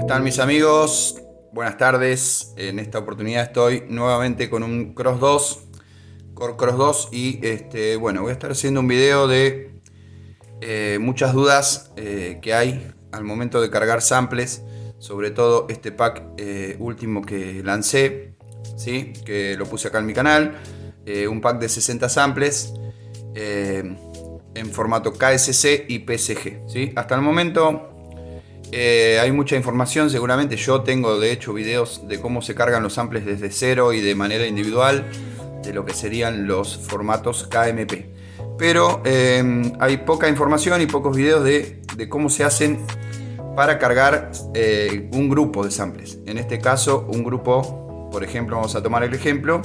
están mis amigos? Buenas tardes. En esta oportunidad estoy nuevamente con un Cross 2, Core Cross 2 y bueno, voy a estar haciendo un video de muchas dudas que hay al momento de cargar samples, sobre todo este pack último que lancé, ¿sí? Que lo puse acá en mi canal, un pack de 60 samples en formato KSC y PSG, ¿sí? Hasta el momento hay mucha información, seguramente yo tengo de hecho videos de cómo se cargan los samples desde cero y de manera individual, de lo que serían los formatos KMP. Pero hay poca información y pocos videos de cómo se hacen para cargar un grupo de samples. En este caso, un grupo, por ejemplo, vamos a tomar el ejemplo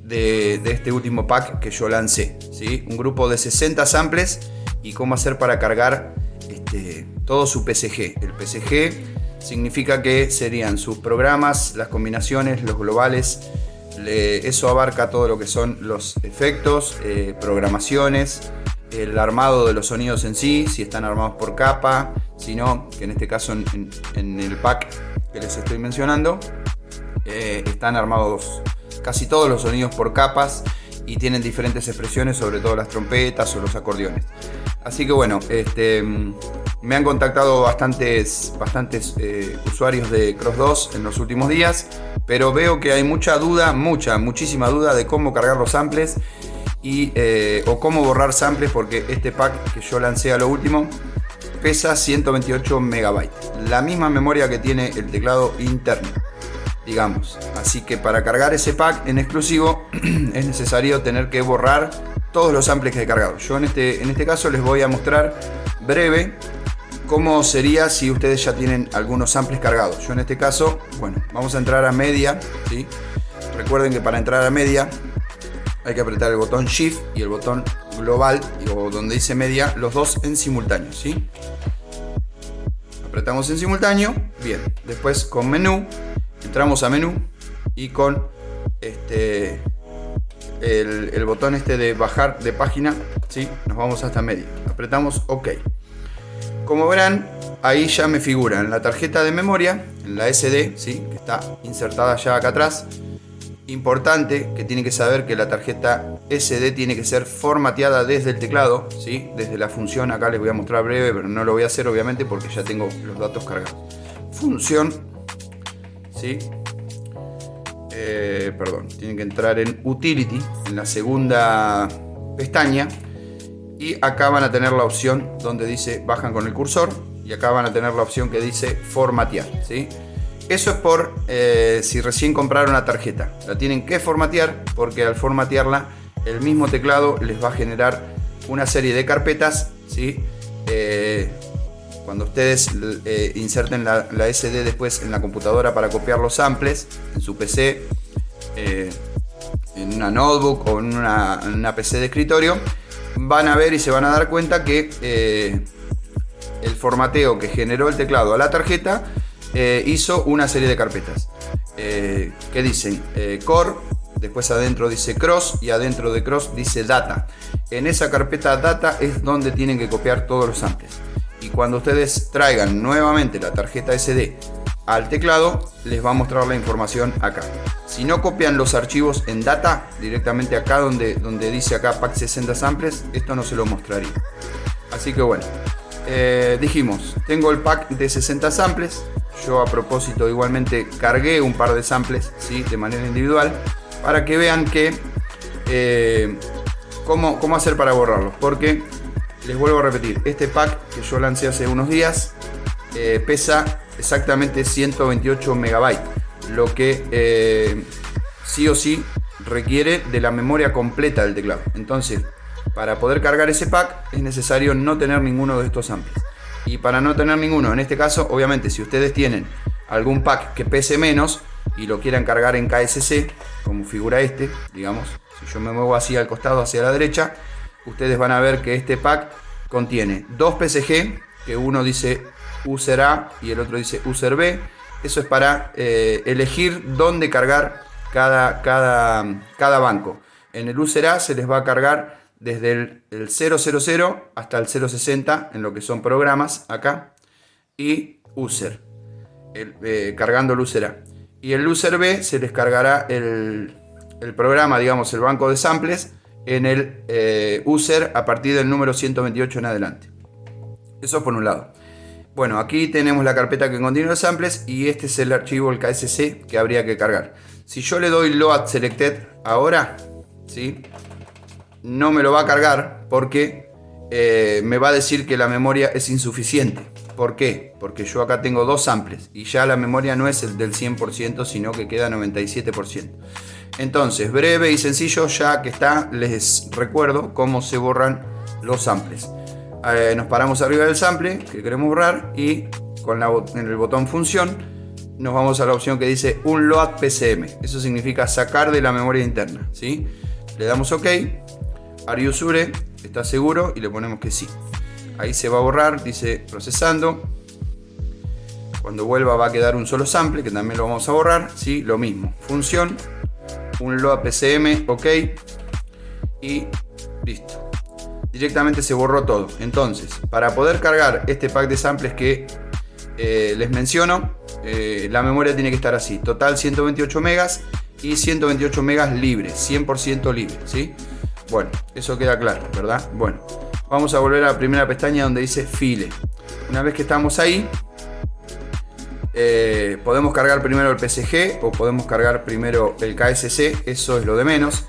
de este último pack que yo lancé, ¿sí? Un grupo de 60 samples y cómo hacer para cargar todo su PSG. El PSG significa que serían sus programas, las combinaciones, los globales. Eso abarca todo lo que son los efectos, programaciones, el armado de los sonidos en sí, si están armados por capa, si no, que en este caso en el pack que les estoy mencionando están armados casi todos los sonidos por capas y tienen diferentes expresiones, sobre todo las trompetas o los acordeones. Así que bueno, me han contactado bastantes usuarios de Cross 2 en los últimos días, pero veo que hay mucha duda, muchísima duda de cómo cargar los samples o cómo borrar samples, porque este pack que yo lancé a lo último pesa 128 megabytes, la misma memoria que tiene el teclado interno, digamos. Así que para cargar ese pack en exclusivo es necesario tener que borrar todos los samples que he cargado. Yo en este caso les voy a mostrar breve cómo sería si ustedes ya tienen algunos samples cargados. Yo en este caso, bueno, vamos a entrar a media, ¿sí? Recuerden que para entrar a media hay que apretar el botón Shift y el botón global, o donde dice media, los dos en simultáneo, ¿sí? Apretamos en simultáneo, bien. Después con menú, entramos a menú y con el botón de bajar de página, ¿sí? Nos vamos hasta media. Apretamos OK. Como verán, ahí ya me figura en la tarjeta de memoria, en la SD, ¿sí? Que está insertada ya acá atrás. Importante que tienen que saber que la tarjeta SD tiene que ser formateada desde el teclado, ¿sí? Desde la función, acá les voy a mostrar breve, pero no lo voy a hacer obviamente porque ya tengo los datos cargados. Función, ¿sí? Perdón, tienen que entrar en Utility, en la segunda pestaña, y acá van a tener la opción donde dice bajan con el cursor, y acá van a tener la opción que dice formatear, ¿sí? Eso es por si recién compraron una tarjeta, la tienen que formatear, porque al formatearla el mismo teclado les va a generar una serie de carpetas, ¿sí? Cuando ustedes inserten la SD después en la computadora para copiar los samples en su PC, en una notebook o en una PC de escritorio, van a ver y se van a dar cuenta que el formateo que generó el teclado a la tarjeta hizo una serie de carpetas que dicen Core, después adentro dice Cross y adentro de Cross dice Data. En esa carpeta Data es donde tienen que copiar todos los samples. Y cuando ustedes traigan nuevamente la tarjeta SD al teclado, les va a mostrar la información acá. Si no copian los archivos en Data, directamente acá donde dice acá Pack 60 Samples, esto no se lo mostraría. Así que bueno, dijimos, tengo el pack de 60 samples. Yo a propósito igualmente cargué un par de samples, ¿sí? De manera individual, para que vean que cómo hacer para borrarlos. Porque les vuelvo a repetir, este pack que yo lancé hace unos días pesa exactamente 128 megabytes, lo que sí o sí requiere de la memoria completa del teclado. Entonces, para poder cargar ese pack es necesario no tener ninguno de estos samples. Y para no tener ninguno, en este caso, obviamente, si ustedes tienen algún pack que pese menos y lo quieran cargar en KSC, como figura digamos, si yo me muevo así al costado, hacia la derecha, ustedes van a ver que este pack contiene dos PSG, que uno dice User A y el otro dice User B. Eso es para elegir dónde cargar cada banco. En el User A se les va a cargar desde el 000 hasta el 060 en lo que son programas acá y User. cargando el user A. Y el user B se les cargará el programa, digamos, el banco de samples en el user a partir del número 128 en adelante. Eso por un lado. Bueno, aquí tenemos la carpeta que contiene los samples y este es el archivo, el KSC, que habría que cargar. Si yo le doy load selected ahora, ¿sí?, no me lo va a cargar porque me va a decir que la memoria es insuficiente. ¿Por qué? Porque yo acá tengo dos samples y ya la memoria no es el del 100%, sino que queda 97%. Entonces, breve y sencillo, ya que está, les recuerdo cómo se borran los samples. Nos paramos arriba del sample que queremos borrar y en el botón función nos vamos a la opción que dice unload PCM. Eso significa sacar de la memoria interna, ¿sí? Le damos OK. Are you sure? ¿Está seguro? Y le ponemos que sí. Ahí se va a borrar, dice procesando. Cuando vuelva va a quedar un solo sample, que también lo vamos a borrar, ¿sí? Lo mismo, función, unload PCM, OK, y listo. Directamente se borró todo. Entonces, para poder cargar este pack de samples que les menciono, la memoria tiene que estar así, total 128 megas y 128 megas libres, 100% libre, ¿sí? Bueno, eso queda claro, ¿verdad? Bueno, vamos a volver a la primera pestaña donde dice file. Una vez que estamos ahí, podemos cargar primero el PSG o podemos cargar primero el KSC, eso es lo de menos,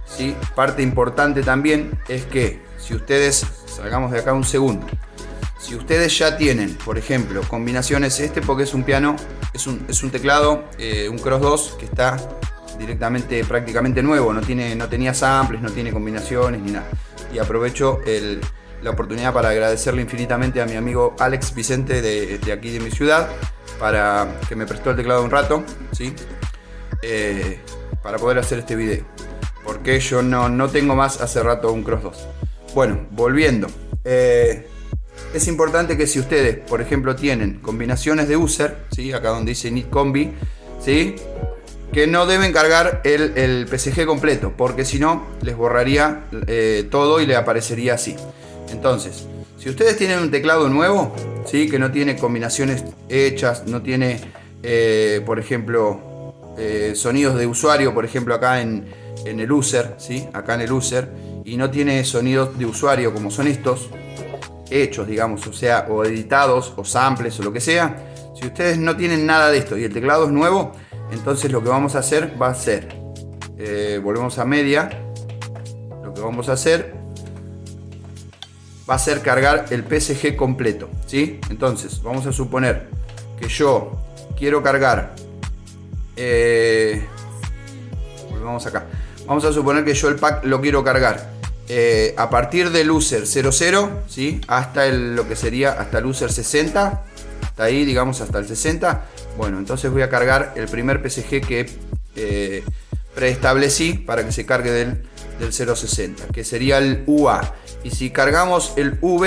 ¿sí? Parte importante también es que si ustedes, salgamos de acá un segundo, si ustedes ya tienen, por ejemplo, combinaciones, porque es un piano, es un teclado, un Cross 2 que está directamente prácticamente nuevo, no tenía samples, no tiene combinaciones ni nada. Y aprovecho la oportunidad para agradecerle infinitamente a mi amigo Alex Vicente de aquí de mi ciudad, para que me prestó el teclado un rato, ¿sí? Para poder hacer este video, porque yo no tengo más hace rato un Cross 2. Bueno, volviendo, es importante que si ustedes, por ejemplo, tienen combinaciones de user, ¿sí?, acá donde dice need combi, ¿sí?, que no deben cargar el PSG completo, porque si no les borraría todo y le aparecería así. Entonces, si ustedes tienen un teclado nuevo, ¿sí?, que no tiene combinaciones hechas, no tiene, por ejemplo, sonidos de usuario, por ejemplo, acá en el user, ¿sí?, acá en el user, y no tiene sonidos de usuario como son estos, hechos, digamos, o sea, o editados, o samples, o lo que sea. Si ustedes no tienen nada de esto y el teclado es nuevo, entonces lo que vamos a hacer va a ser, volvemos a media, lo que vamos a hacer va a ser cargar el PSG completo, ¿sí? Entonces, vamos a suponer que yo quiero cargar, volvamos acá, vamos a suponer que yo el pack lo quiero cargar a partir del user 00, ¿sí?, hasta lo que sería hasta el user 60, hasta ahí, digamos, hasta el 60. Bueno, entonces voy a cargar el primer PSG que preestablecí para que se cargue del 060, que sería el UA. Y si cargamos el UV,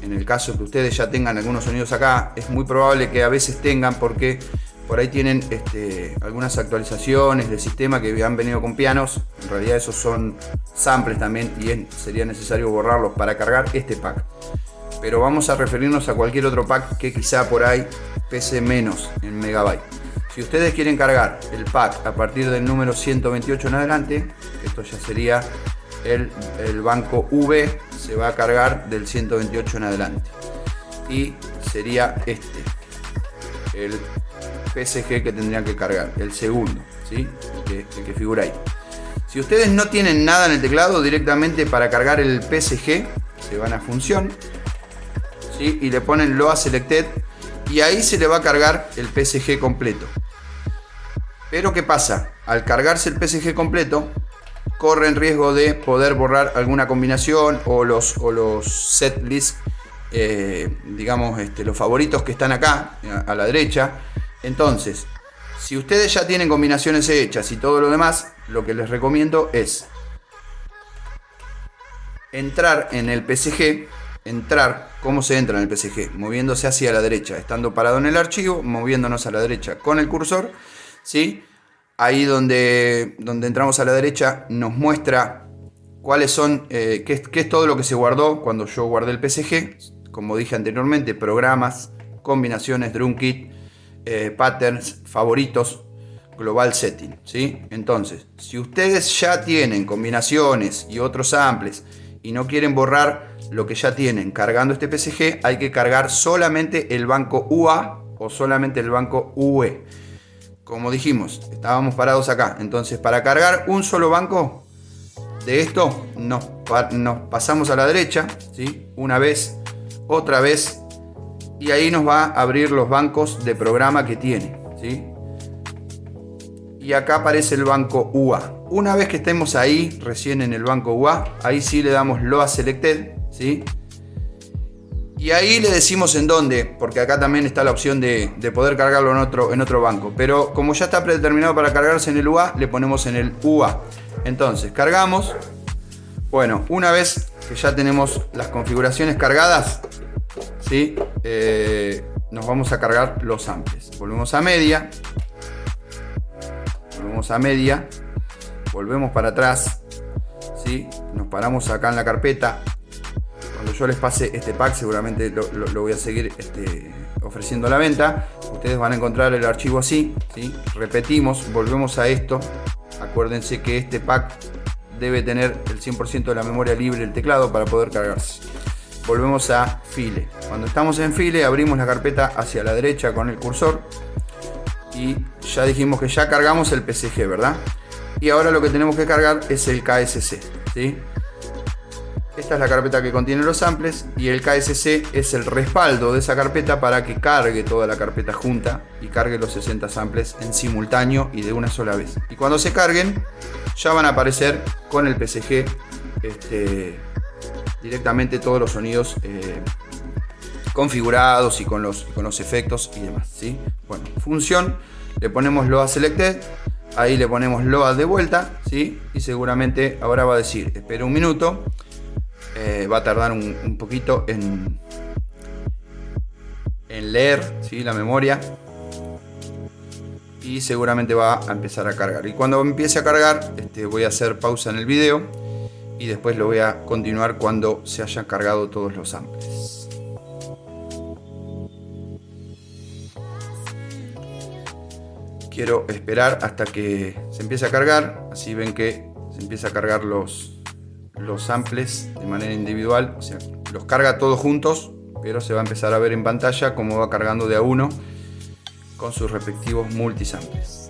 en el caso que ustedes ya tengan algunos sonidos acá, es muy probable que a veces tengan, porque por ahí tienen algunas actualizaciones del sistema que han venido con pianos. En realidad esos son samples también y sería necesario borrarlos para cargar este pack. Pero vamos a referirnos a cualquier otro pack que quizá por ahí pese menos en megabyte. Si ustedes quieren cargar el pack a partir del número 128 en adelante, esto ya sería el banco V, se va a cargar del 128 en adelante. Y sería el PSG que tendrían que cargar, el segundo, ¿sí?, el que figura ahí. Si ustedes no tienen nada en el teclado, directamente para cargar el PSG se van a función, ¿sí?, y le ponen load selected y ahí se le va a cargar el PSG completo. Pero ¿qué pasa? Al cargarse el PSG completo, corre en riesgo de poder borrar alguna combinación o los set list, digamos, los favoritos que están acá a la derecha. Entonces, si ustedes ya tienen combinaciones hechas y todo lo demás, lo que les recomiendo es entrar en el PSG. ¿Cómo se entra en el PSG? Moviéndose hacia la derecha, estando parado en el archivo, moviéndonos a la derecha con el cursor, ¿sí? Ahí donde entramos a la derecha nos muestra cuáles son, qué es todo lo que se guardó cuando yo guardé el PSG. Como dije anteriormente, programas, combinaciones, drum kit, patterns favoritos, global setting, ¿sí? Entonces, si ustedes ya tienen combinaciones y otros samples y no quieren borrar lo que ya tienen cargando este PSG, hay que cargar solamente el banco UA o solamente el banco UE. Como dijimos, estábamos parados acá. Entonces, para cargar un solo banco de esto, nos pasamos a la derecha, ¿sí? Una vez, otra vez, y ahí nos va a abrir los bancos de programa que tiene, ¿sí? Y acá aparece el banco UA. Una vez que estemos ahí, recién en el banco UA, ahí sí le damos Load Selected, ¿sí? Y ahí le decimos en dónde, porque acá también está la opción de poder cargarlo en otro banco. Pero como ya está predeterminado para cargarse en el UA, le ponemos en el UA. Entonces, cargamos. Bueno, una vez que ya tenemos las configuraciones cargadas, ¿sí? Nos vamos a cargar los samples. Volvemos a media. Volvemos a media. Volvemos para atrás, ¿sí? Nos paramos acá en la carpeta. Cuando yo les pase este pack, seguramente lo voy a seguir ofreciendo a la venta. Ustedes van a encontrar el archivo así, ¿sí? Repetimos, volvemos a esto. Acuérdense que este pack debe tener el 100% de la memoria libre del teclado para poder cargarse. Volvemos a File. Cuando estamos en File, abrimos la carpeta hacia la derecha con el cursor. Y ya dijimos que ya cargamos el PSG, ¿verdad? Y ahora lo que tenemos que cargar es el KSC, ¿sí? Esta es la carpeta que contiene los samples y el KSC es el respaldo de esa carpeta para que cargue toda la carpeta junta y cargue los 60 samples en simultáneo y de una sola vez. Y cuando se carguen ya van a aparecer con el PSG directamente todos los sonidos configurados y con los efectos y demás, ¿sí? Bueno, función, le ponemos Load Selected, ahí le ponemos Load de vuelta, ¿sí? Y seguramente ahora va a decir, espera un minuto. Va a tardar un poquito en leer, ¿sí? La memoria y seguramente va a empezar a cargar. Y cuando empiece a cargar, voy a hacer pausa en el video y después lo voy a continuar cuando se hayan cargado todos los samples. Quiero esperar hasta que se empiece a cargar, así ven que se empieza a cargar los samples de manera individual, o sea, los carga todos juntos, pero se va a empezar a ver en pantalla cómo va cargando de a uno con sus respectivos multisamples.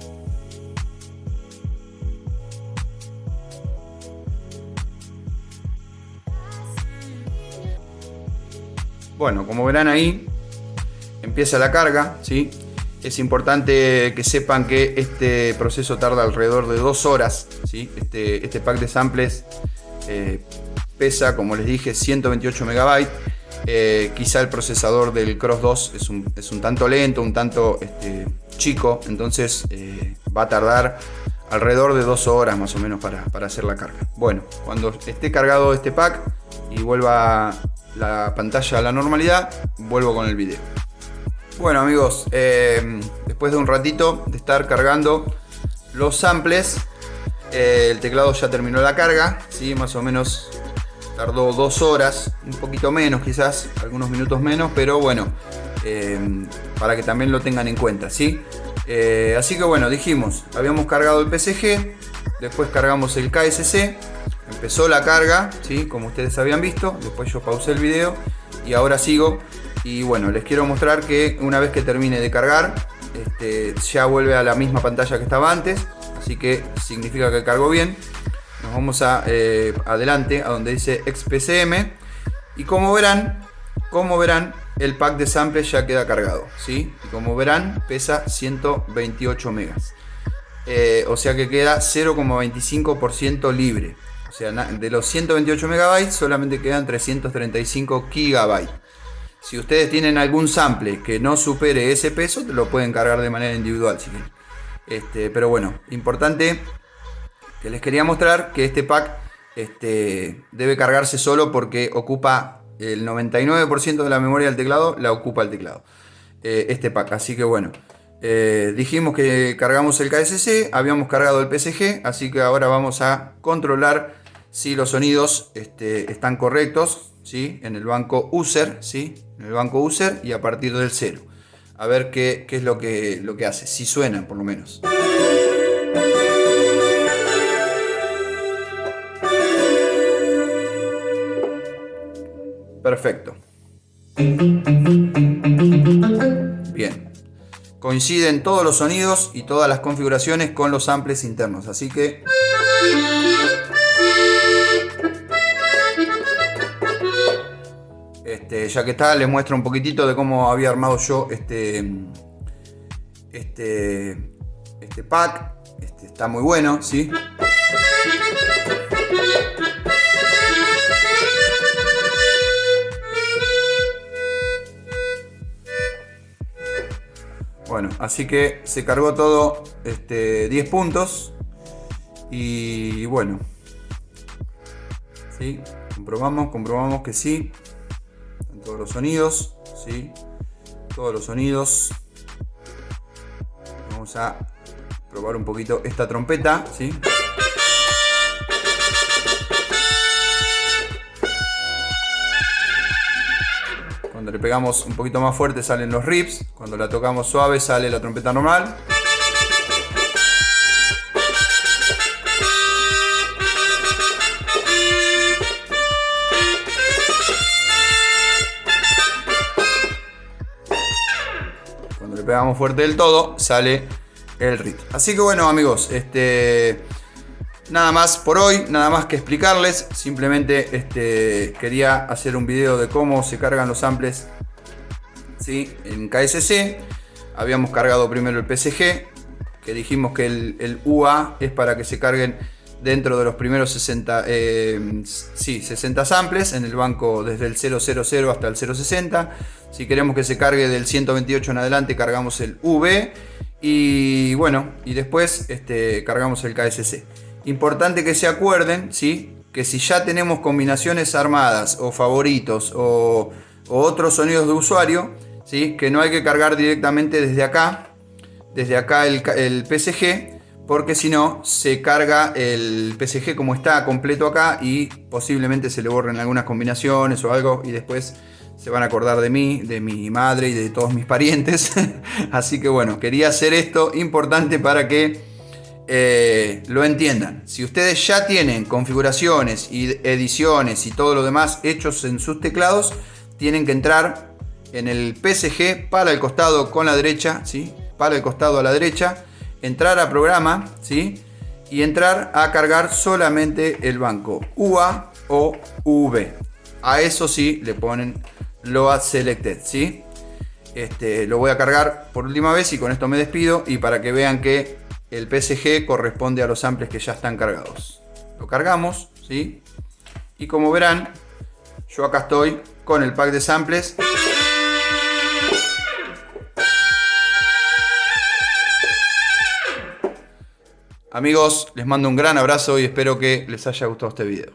Bueno, como verán ahí, empieza la carga, ¿sí? Es importante que sepan que este proceso tarda alrededor de 2 horas, ¿sí? Este pack de samples pesa, como les dije, 128 megabytes. Quizá el procesador del Cross 2 es un tanto lento, un tanto chico, entonces va a tardar alrededor de 2 horas más o menos para hacer la carga. Bueno, cuando esté cargado este pack y vuelva la pantalla a la normalidad, vuelvo con el video. Bueno amigos, después de un ratito de estar cargando los samples, el teclado ya terminó la carga, ¿sí? Más o menos tardó 2 horas, un poquito menos quizás, algunos minutos menos, pero bueno, para que también lo tengan en cuenta, ¿sí? Así que bueno, dijimos, habíamos cargado el PSG, después cargamos el KSC, empezó la carga, ¿sí? Como ustedes habían visto, después yo pausé el video y ahora sigo. Y bueno, les quiero mostrar que una vez que termine de cargar, ya vuelve a la misma pantalla que estaba antes. Así que significa que cargó bien. Nos vamos adelante a donde dice XPCM. Y como verán, el pack de samples ya queda cargado, ¿sí? Y como verán, pesa 128 megas. O sea que queda 0,25% libre. O sea, de los 128 megabytes solamente quedan 335 gigabytes. Si ustedes tienen algún sample que no supere ese peso, lo pueden cargar de manera individual si quieren. Pero bueno, importante que les quería mostrar que este pack debe cargarse solo porque ocupa el 99% de la memoria del teclado, la ocupa el teclado. Este pack, así que bueno. Dijimos que cargamos el KSC, habíamos cargado el PSG, así que ahora vamos a controlar si los sonidos están correctos, ¿sí? En el banco user, ¿sí? En el banco user y a partir del 0. A ver qué es lo que hace. Si suena, por lo menos. Perfecto. Bien. Coinciden todos los sonidos y todas las configuraciones con los samples internos. Así que... ya que está, les muestro un poquitito de cómo había armado yo este pack. Está muy bueno, ¿sí? Bueno, así que se cargó todo 10 puntos. Y bueno, ¿sí? Comprobamos que sí. En todos los sonidos, ¿sí? Todos los sonidos. Vamos a probar un poquito esta trompeta, ¿sí? Cuando le pegamos un poquito más fuerte salen los rips. Cuando la tocamos suave sale la trompeta normal. Cuando le pegamos fuerte del todo sale el rip. Así que bueno, amigos, nada más por hoy, nada más que explicarles. Simplemente quería hacer un video de cómo se cargan los samples, ¿sí? En KSC. Habíamos cargado primero el PSG, que dijimos que el UA es para que se carguen dentro de los primeros 60 samples en el banco, desde el 000 hasta el 060. Si queremos que se cargue del 128 en adelante, cargamos el V. Y bueno, y después cargamos el KSC. Importante que se acuerden, ¿sí? Que si ya tenemos combinaciones armadas o favoritos o otros sonidos de usuario, ¿sí? Que no hay que cargar directamente desde acá el PSG, porque si no se carga el PSG como está completo acá y posiblemente se le borren algunas combinaciones o algo y después se van a acordar de mí, de mi madre y de todos mis parientes. Así que bueno, quería hacer esto importante para que lo entiendan. Si ustedes ya tienen configuraciones y ediciones y todo lo demás hechos en sus teclados, tienen que entrar en el PSG para el costado con la derecha, ¿sí? Para el costado a la derecha, entrar a programa, ¿sí? Y entrar a cargar solamente el banco UA o V. A eso sí le ponen Load Selected, ¿sí? Lo voy a cargar por última vez y con esto me despido, y para que vean que el PSG corresponde a los samples que ya están cargados. Lo cargamos, ¿sí? Y como verán, yo acá estoy con el pack de samples. Amigos, les mando un gran abrazo y espero que les haya gustado este video.